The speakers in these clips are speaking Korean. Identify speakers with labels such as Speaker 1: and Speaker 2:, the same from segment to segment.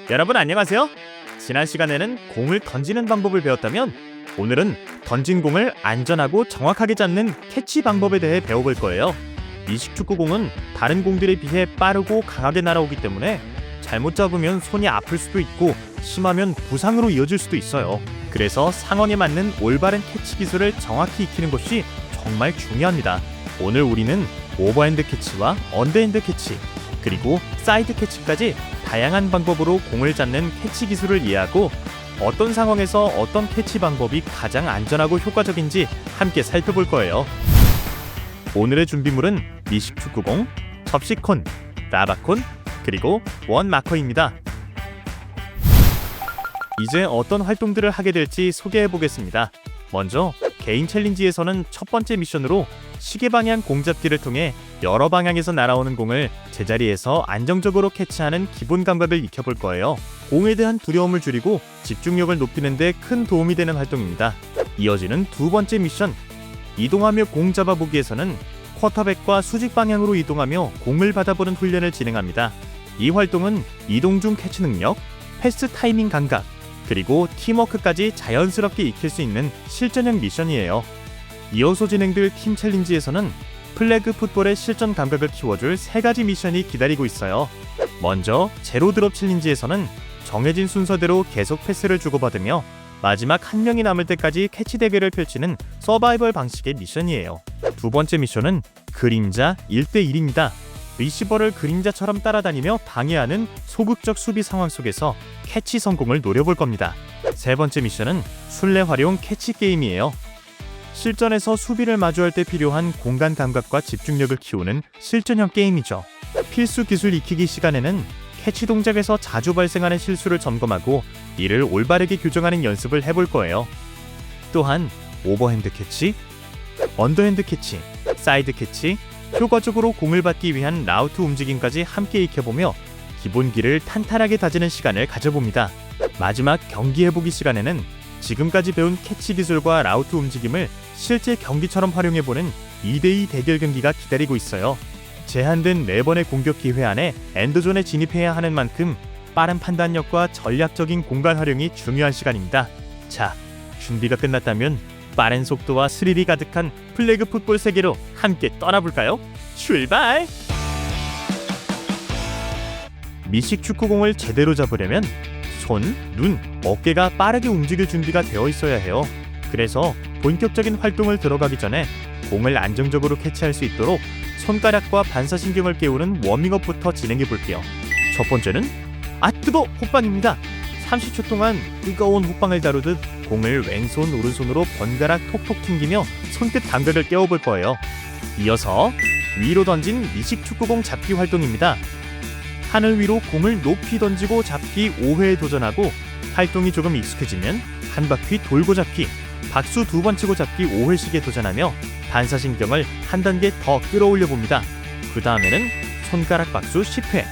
Speaker 1: 여러분 안녕하세요. 지난 시간에는 공을 던지는 방법을 배웠다면 오늘은 던진 공을 안전하고 정확하게 잡는 캐치 방법에 대해 배워볼 거예요. 미식축구공은 다른 공들에 비해 빠르고 강하게 날아오기 때문에 잘못 잡으면 손이 아플 수도 있고 심하면 부상으로 이어질 수도 있어요. 그래서 상황에 맞는 올바른 캐치 기술을 정확히 익히는 것이 정말 중요합니다. 오늘 우리는 오버핸드 캐치와 언더핸드 캐치, 그리고 사이드 캐치까지 다양한 방법으로 공을 잡는 캐치 기술을 이해하고 어떤 상황에서 어떤 캐치 방법이 가장 안전하고 효과적인지 함께 살펴볼 거예요. 오늘의 준비물은 미식축구공, 접시콘, 라바콘, 그리고 원마커입니다. 이제 어떤 활동들을 하게 될지 소개해 보겠습니다. 먼저 개인 챌린지에서는 첫 번째 미션으로 시계 방향 공 잡기를 통해 여러 방향에서 날아오는 공을 제자리에서 안정적으로 캐치하는 기본 감각을 익혀볼 거예요. 공에 대한 두려움을 줄이고 집중력을 높이는 데 큰 도움이 되는 활동입니다. 이어지는 두 번째 미션, 이동하며 공 잡아보기에서는 쿼터백과 수직 방향으로 이동하며 공을 받아보는 훈련을 진행합니다. 이 활동은 이동 중 캐치 능력, 패스 타이밍 감각, 그리고 팀워크까지 자연스럽게 익힐 수 있는 실전형 미션이에요. 이어서 진행될 팀 챌린지에서는 플래그 풋볼의 실전 감각을 키워줄 3가지 미션이 기다리고 있어요. 먼저 제로 드롭 챌린지에서는 정해진 순서대로 계속 패스를 주고받으며 마지막 한 명이 남을 때까지 캐치 대결을 펼치는 서바이벌 방식의 미션이에요. 두 번째 미션은 그림자 1대1입니다. 리시버를 그림자처럼 따라다니며 방해하는 소극적 수비 상황 속에서 캐치 성공을 노려볼 겁니다. 세 번째 미션은 술래 활용 캐치 게임이에요. 실전에서 수비를 마주할 때 필요한 공간 감각과 집중력을 키우는 실전형 게임이죠. 필수 기술 익히기 시간에는 캐치 동작에서 자주 발생하는 실수를 점검하고 이를 올바르게 교정하는 연습을 해볼 거예요. 또한 오버핸드 캐치, 언더핸드 캐치, 사이드 캐치, 효과적으로 공을 받기 위한 라우트 움직임까지 함께 익혀보며 기본기를 탄탄하게 다지는 시간을 가져봅니다. 마지막 경기 해보기 시간에는 지금까지 배운 캐치 기술과 라우트 움직임을 실제 경기처럼 활용해보는 2대2 대결 경기가 기다리고 있어요. 제한된 4번의 공격 기회 안에 엔드존에 진입해야 하는 만큼 빠른 판단력과 전략적인 공간 활용이 중요한 시간입니다. 자, 준비가 끝났다면 빠른 속도와 스릴이 가득한 플래그 풋볼 세계로 함께 떠나볼까요? 출발! 미식 축구공을 제대로 잡으려면 손, 눈, 어깨가 빠르게 움직일 준비가 되어 있어야 해요. 그래서 본격적인 활동을 들어가기 전에 공을 안정적으로 캐치할 수 있도록 손가락과 반사신경을 깨우는 워밍업부터 진행해 볼게요. 첫 번째는 호빵입니다. 30초 동안 뜨거운 호빵을 다루듯 공을 왼손, 오른손으로 번갈아 톡톡 튕기며 손끝 감각을 깨워볼 거예요. 이어서 위로 던진 미식축구공 잡기 활동입니다. 하늘 위로 공을 높이 던지고 잡기 5회에 도전하고 활동이 조금 익숙해지면 한 바퀴 돌고 잡기, 박수 2번 치고 잡기 5회씩에 도전하며 반사신경을 한 단계 더 끌어올려 봅니다. 그 다음에는 손가락 박수 10회,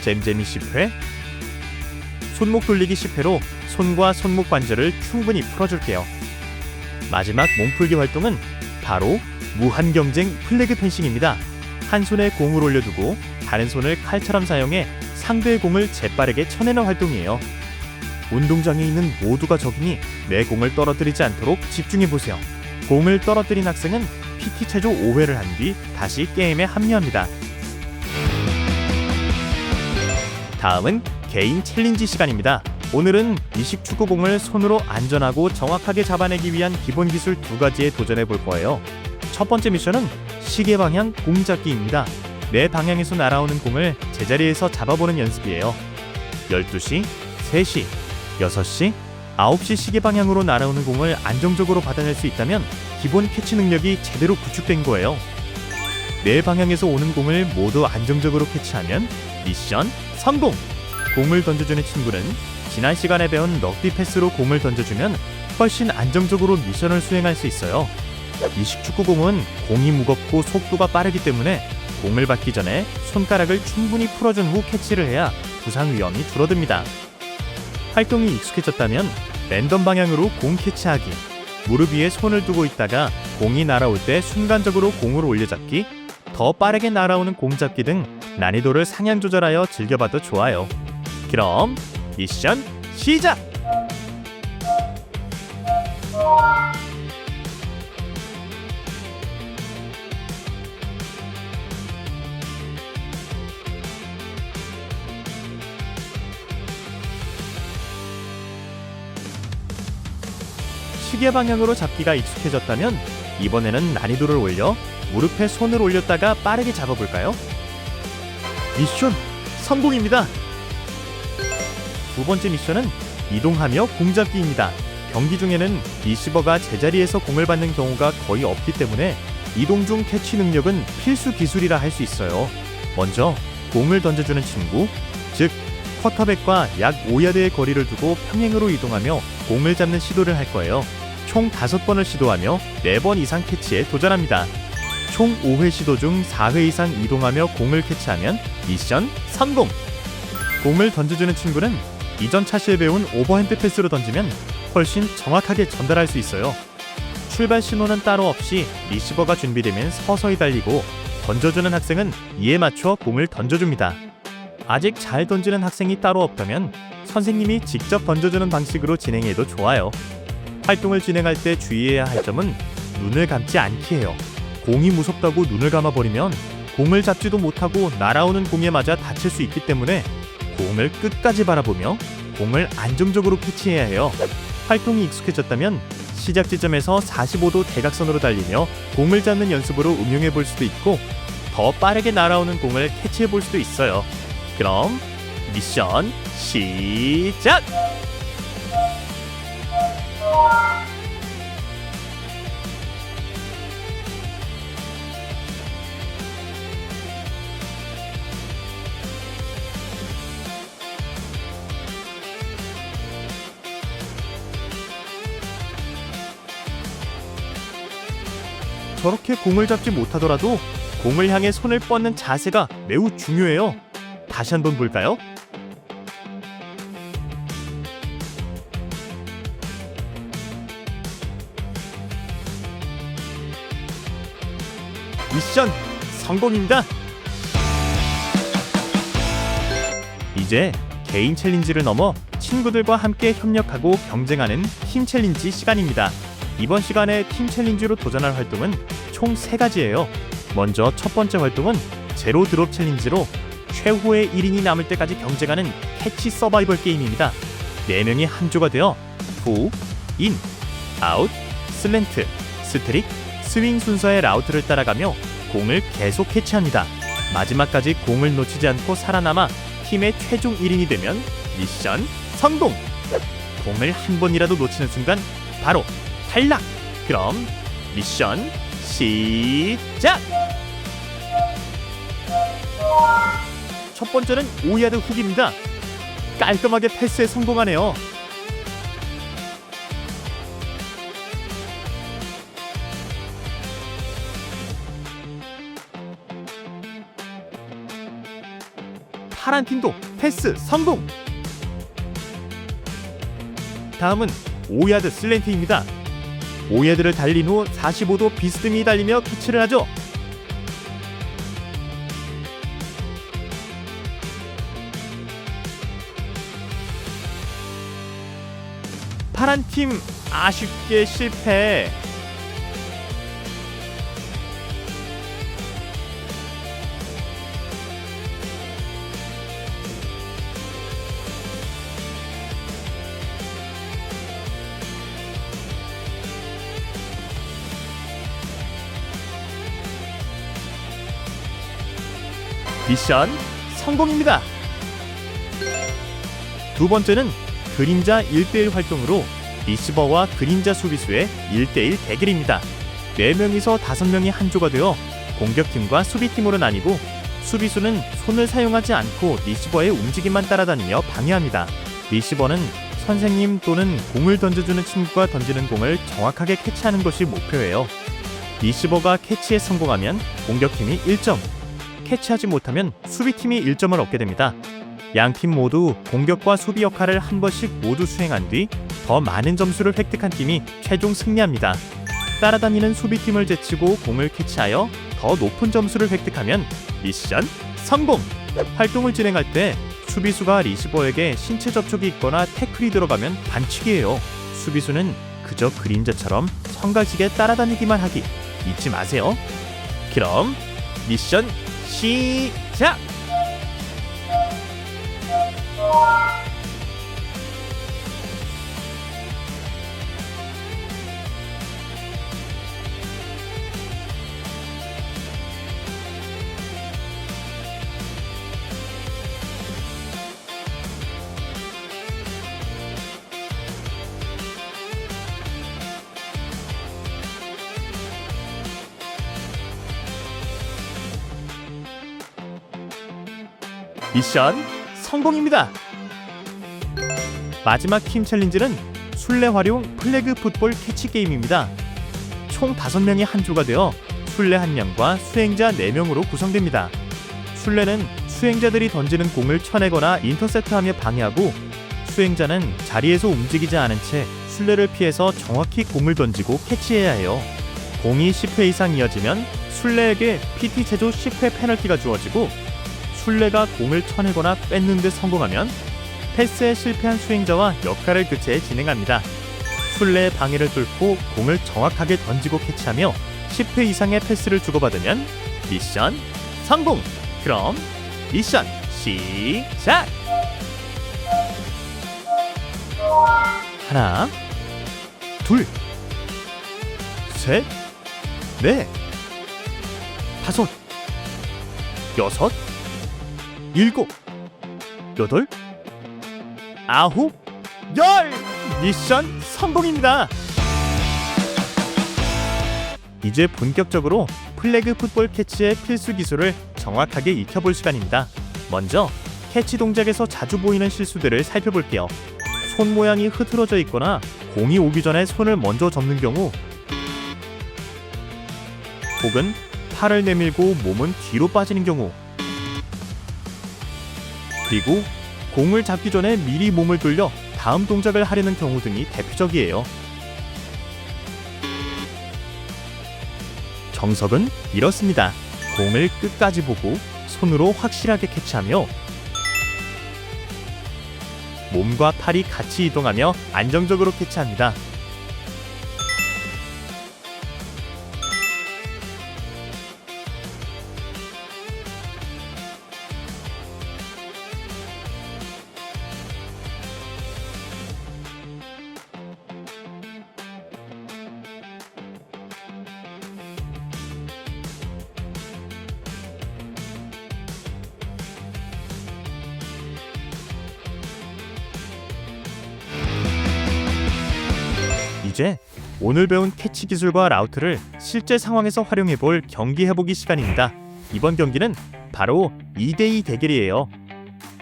Speaker 1: 잼잼이 10회, 손목 돌리기 10회로 손과 손목 관절을 충분히 풀어줄게요. 마지막 몸풀기 활동은 바로 무한경쟁 플래그 펜싱입니다. 한 손에 공을 올려두고 다른 손을 칼처럼 사용해 상대의 공을 재빠르게 쳐내는 활동이에요. 운동장에 있는 모두가 적이니 내 공을 떨어뜨리지 않도록 집중해보세요. 공을 떨어뜨린 학생은 PT 체조 5회를 한 뒤 다시 게임에 합류합니다. 다음은 개인 챌린지 시간입니다. 오늘은 미식축구공을 손으로 안전하고 정확하게 잡아내기 위한 기본 기술 2가지에 도전해볼 거예요. 첫 번째 미션은 시계 방향 공 잡기입니다. 내 방향에서 날아오는 공을 제자리에서 잡아보는 연습이에요. 12시, 3시, 6시, 9시 시계 방향으로 날아오는 공을 안정적으로 받아낼 수 있다면 기본 캐치 능력이 제대로 구축된 거예요. 내 방향에서 오는 공을 모두 안정적으로 캐치하면 미션 성공! 공을 던져주는 친구는 지난 시간에 배운 럭비 패스로 공을 던져주면 훨씬 안정적으로 미션을 수행할 수 있어요. 미식축구공은 공이 무겁고 속도가 빠르기 때문에 공을 받기 전에 손가락을 충분히 풀어준 후 캐치를 해야 부상 위험이 줄어듭니다. 활동이 익숙해졌다면 랜덤 방향으로 공 캐치하기, 무릎 위에 손을 두고 있다가 공이 날아올 때 순간적으로 공을 올려잡기, 더 빠르게 날아오는 공 잡기 등 난이도를 상향 조절하여 즐겨봐도 좋아요. 그럼 미션 시작! 시계 방향으로 잡기가 익숙해졌다면 이번에는 난이도를 올려 무릎에 손을 올렸다가 빠르게 잡아볼까요? 미션 성공입니다. 두 번째 미션은 이동하며 공 잡기입니다. 경기 중에는 리시버가 제자리에서 공을 받는 경우가 거의 없기 때문에 이동 중 캐치 능력은 필수 기술이라 할 수 있어요. 먼저 공을 던져주는 친구, 즉 쿼터백과 약 5야드의 거리를 두고 평행으로 이동하며 공을 잡는 시도를 할 거예요. 총 5번을 시도하며 4번 이상 캐치에 도전합니다. 총 5회 시도 중 4회 이상 이동하며 공을 캐치하면 미션 성공! 공을 던져주는 친구는 이전 차시에 배운 오버핸드 패스로 던지면 훨씬 정확하게 전달할 수 있어요. 출발 신호는 따로 없이 리시버가 준비되면 서서히 달리고 던져주는 학생은 이에 맞춰 공을 던져줍니다. 아직 잘 던지는 학생이 따로 없다면 선생님이 직접 던져주는 방식으로 진행해도 좋아요. 활동을 진행할 때 주의해야 할 점은 눈을 감지 않기 해요. 공이 무섭다고 눈을 감아버리면 공을 잡지도 못하고 날아오는 공에 맞아 다칠 수 있기 때문에 공을 끝까지 바라보며 공을 안정적으로 캐치해야 해요. 활동이 익숙해졌다면 시작 지점에서 45도 대각선으로 달리며 공을 잡는 연습으로 응용해 볼 수도 있고 더 빠르게 날아오는 공을 캐치해 볼 수도 있어요. 그럼 미션 시작! 저렇게 공을 잡지 못하더라도 공을 향해 손을 뻗는 자세가 매우 중요해요. 다시 한번 볼까요? 미션 성공입니다. 이제 개인 챌린지를 넘어 친구들과 함께 협력하고 경쟁하는 팀 챌린지 시간입니다. 이번 시간에 팀 챌린지로 도전할 활동은 총 3가지예요. 먼저 첫 번째 활동은 제로 드롭 챌린지로 최후의 1인이 남을 때까지 경쟁하는 캐치 서바이벌 게임입니다. 4명이 한 조가 되어 후, 인, 아웃, 슬랜트, 스트릭, 스윙 순서의 라우트를 따라가며 공을 계속 캐치합니다. 마지막까지 공을 놓치지 않고 살아남아 팀의 최종 1인이 되면 미션 성공! 공을 한 번이라도 놓치는 순간 바로 탈락! 그럼 미션 시작! 첫 번째는 5야드 훅입니다. 깔끔하게 패스에 성공하네요. 파란 팀도 패스 성공! 다음은 5야드 슬랜트입니다. 5야드를 달린 후 45도 비스듬히 달리며 캐치를 하죠. 파란 팀 아쉽게 실패. 미션 성공입니다. 두 번째는 그림자 1대1 활동으로 리시버와 그림자 수비수의 1대1 대결입니다. 4명이서 5명이 한 조가 되어 공격팀과 수비팀으로 나뉘고 수비수는 손을 사용하지 않고 리시버의 움직임만 따라다니며 방해합니다. 리시버는 선생님 또는 공을 던져주는 친구가 던지는 공을 정확하게 캐치하는 것이 목표예요. 리시버가 캐치에 성공하면 공격팀이 1점, 캐치하지 못하면 수비팀이 1점을 얻게 됩니다. 양팀 모두 공격과 수비 역할을 한 번씩 모두 수행한 뒤 더 많은 점수를 획득한 팀이 최종 승리합니다. 따라다니는 수비팀을 제치고 공을 캐치하여 더 높은 점수를 획득하면 미션 성공! 활동을 진행할 때 수비수가 리시버에게 신체 접촉이 있거나 태클이 들어가면 반칙이에요. 수비수는 그저 그림자처럼 성가시게 따라다니기만 하기 잊지 마세요. 그럼 미션 시작! 미션 성공입니다. 마지막 팀 챌린지는 술래 활용 플래그 풋볼 캐치 게임입니다. 총 5명이 한 조가 되어 술래 1명과 수행자 4명으로 구성됩니다. 술래는 수행자들이 던지는 공을 쳐내거나 인터셉트하며 방해하고, 수행자는 자리에서 움직이지 않은 채 술래를 피해서 정확히 공을 던지고 캐치해야 해요. 공이 10회 이상 이어지면 술래에게 PT 체조 10회 페널티가 주어지고, 술래가 공을 쳐내거나 뺏는 데 성공하면 패스에 실패한 수행자와 역할을 교체해 진행합니다. 술래의 방해를 뚫고 공을 정확하게 던지고 캐치하며 10회 이상의 패스를 주고받으면 미션 성공! 그럼 미션 시작! 하나, 둘, 셋, 넷, 다섯, 여섯, 일곱, 여덟, 아홉, 열! 미션 성공입니다. 이제 본격적으로 플래그 풋볼 캐치의 필수 기술을 정확하게 익혀볼 시간입니다. 먼저 캐치 동작에서 자주 보이는 실수들을 살펴볼게요. 손 모양이 흐트러져 있거나 공이 오기 전에 손을 먼저 접는 경우, 혹은 팔을 내밀고 몸은 뒤로 빠지는 경우, 그리고 공을 잡기 전에 미리 몸을 돌려 다음 동작을 하려는 경우 등이 대표적이에요. 정석은 이렇습니다. 공을 끝까지 보고 손으로 확실하게 캐치하며 몸과 팔이 같이 이동하며 안정적으로 캐치합니다. 이제 오늘 배운 캐치 기술과 라우트를 실제 상황에서 활용해볼 경기 해보기 시간입니다. 이번 경기는 바로 2대2 대결이에요.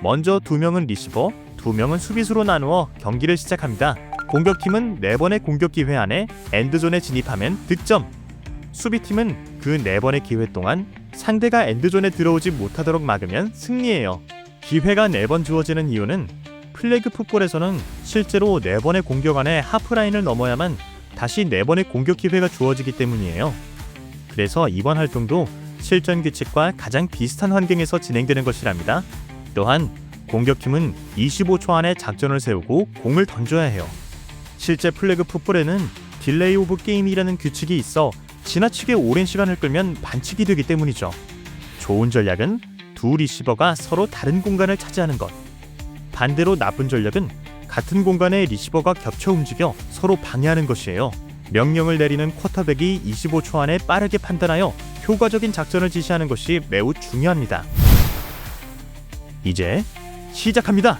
Speaker 1: 먼저 2명은 리시버, 2명은 수비수로 나누어 경기를 시작합니다. 공격팀은 4번의 공격 기회 안에 엔드존에 진입하면 득점. 수비팀은 그 4번의 기회 동안 상대가 엔드존에 들어오지 못하도록 막으면 승리예요. 기회가 4번 주어지는 이유는 플래그 풋볼에서는 실제로 4번의 공격 안에 하프라인을 넘어야만 다시 4번의 공격 기회가 주어지기 때문이에요. 그래서 이번 활동도 실전 규칙과 가장 비슷한 환경에서 진행되는 것이랍니다. 또한 공격팀은 25초 안에 작전을 세우고 공을 던져야 해요. 실제 플래그 풋볼에는 딜레이 오브 게임이라는 규칙이 있어 지나치게 오랜 시간을 끌면 반칙이 되기 때문이죠. 좋은 전략은 두 리시버가 서로 다른 공간을 차지하는 것. 반대로 나쁜 전략은 같은 공간에 리시버가 겹쳐 움직여 서로 방해하는 것이에요. 명령을 내리는 쿼터백이 25초 안에 빠르게 판단하여 효과적인 작전을 지시하는 것이 매우 중요합니다. 이제 시작합니다.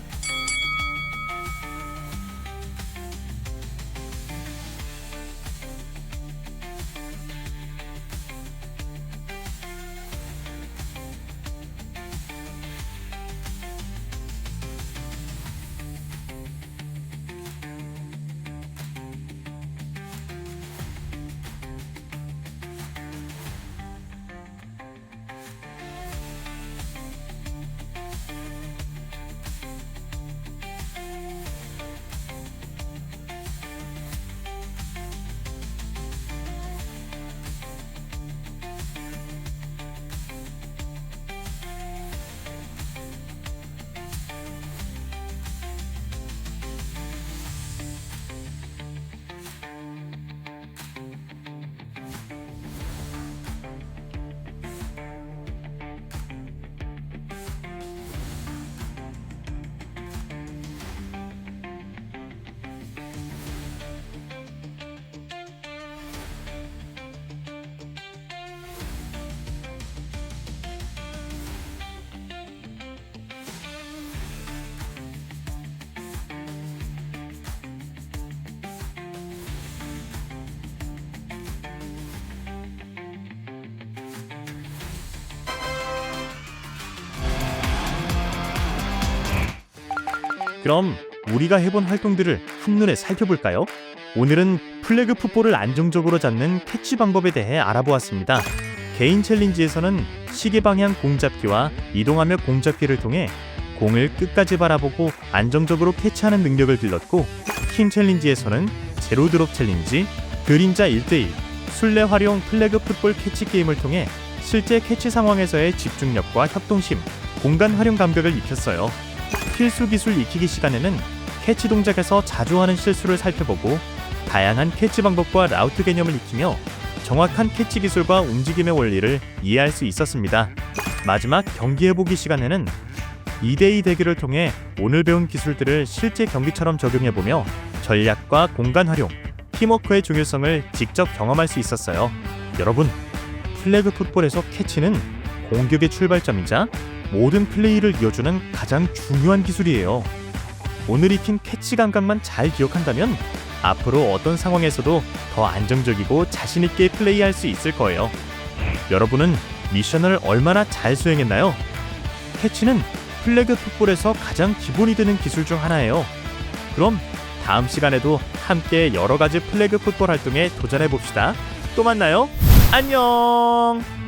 Speaker 1: 그럼 우리가 해본 활동들을 한눈에 살펴볼까요? 오늘은 플래그 풋볼을 안정적으로 잡는 캐치 방법에 대해 알아보았습니다. 개인 챌린지에서는 시계 방향 공 잡기와 이동하며 공 잡기를 통해 공을 끝까지 바라보고 안정적으로 캐치하는 능력을 길렀고, 팀 챌린지에서는 제로 드롭 챌린지, 그림자 1대1, 술래 활용 플래그 풋볼 캐치 게임을 통해 실제 캐치 상황에서의 집중력과 협동심, 공간 활용 감각을 익혔어요. 필수 기술 익히기 시간에는 캐치 동작에서 자주 하는 실수를 살펴보고 다양한 캐치 방법과 라우트 개념을 익히며 정확한 캐치 기술과 움직임의 원리를 이해할 수 있었습니다. 마지막 경기해보기 시간에는 2대2 대결을 통해 오늘 배운 기술들을 실제 경기처럼 적용해보며 전략과 공간 활용, 팀워크의 중요성을 직접 경험할 수 있었어요. 여러분, 플래그 풋볼에서 캐치는 공격의 출발점이자 모든 플레이를 이어주는 가장 중요한 기술이에요. 오늘 익힌 캐치 감각만 잘 기억한다면 앞으로 어떤 상황에서도 더 안정적이고 자신있게 플레이할 수 있을 거예요. 여러분은 미션을 얼마나 잘 수행했나요? 캐치는 플래그 풋볼에서 가장 기본이 되는 기술 중 하나예요. 그럼 다음 시간에도 함께 여러 가지 플래그 풋볼 활동에 도전해 봅시다. 또 만나요. 안녕.